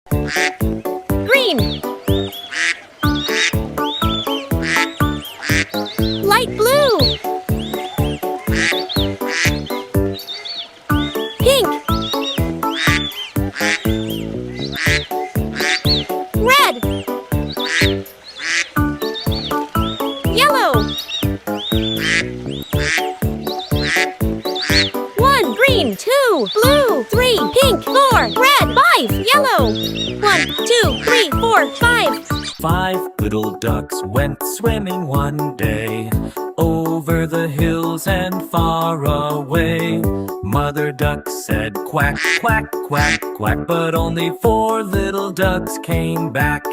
Green. Light blue. Pink. Red. Yellow. 1, green, 2, blue, 3, pink, 4, red, 5, yellow. 1, 2, 3, 4, 5. 5 little ducks went swimming one day, over the hills and far away. Mother duck said quack, quack, quack, quack, but only 4 little ducks came back.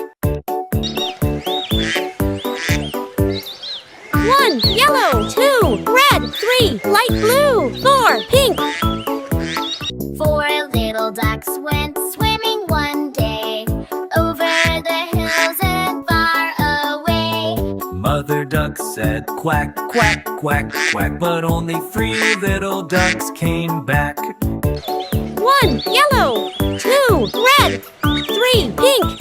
1, yellow, 2, red, 3, light blue, 4, pink. 4 little ducks went swimming one day, over the hills and far away. Mother duck said quack, quack, quack, quack, but only 3 little ducks came back. 1, yellow, 2, red, 3, pink.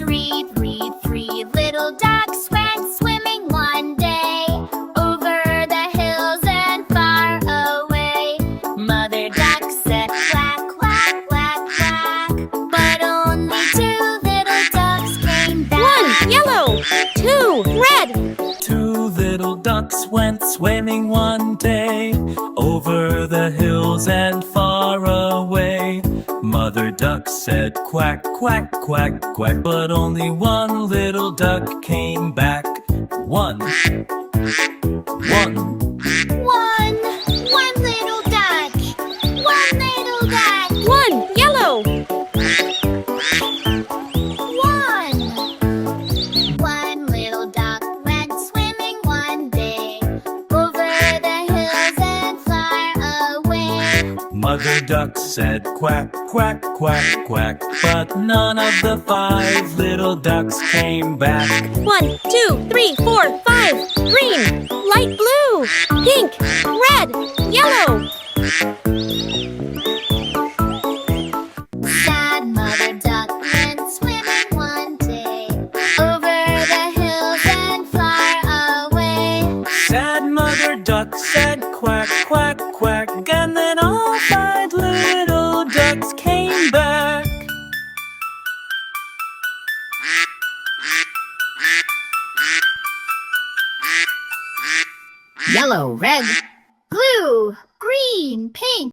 3 little ducks went swimming one day, over the hills and far away. Mother duck said quack, quack, quack, quack, but only 2 little ducks came back. 1, yellow, 2, red. 2 little ducks went swimming one day, over the hills and far away. Mother duck said quack, quack, quack, quack, but only 1 little duck came back. 1 One little duck. 1 little duck. 1, yellow. 1 little duck went swimming one day, over the hills and far away. Mother duck said quack, quack, quack, quack, but none of the 5 little ducks came back. 1, 2, 3, 4, 5. Green, light blue, pink, red, yellow. Sad mother duck went swimming one day, over the hills and far away. Sad mother duck said quack, quack, quack, and then all 5 little ducks came back. Yellow, red, blue, green, pink.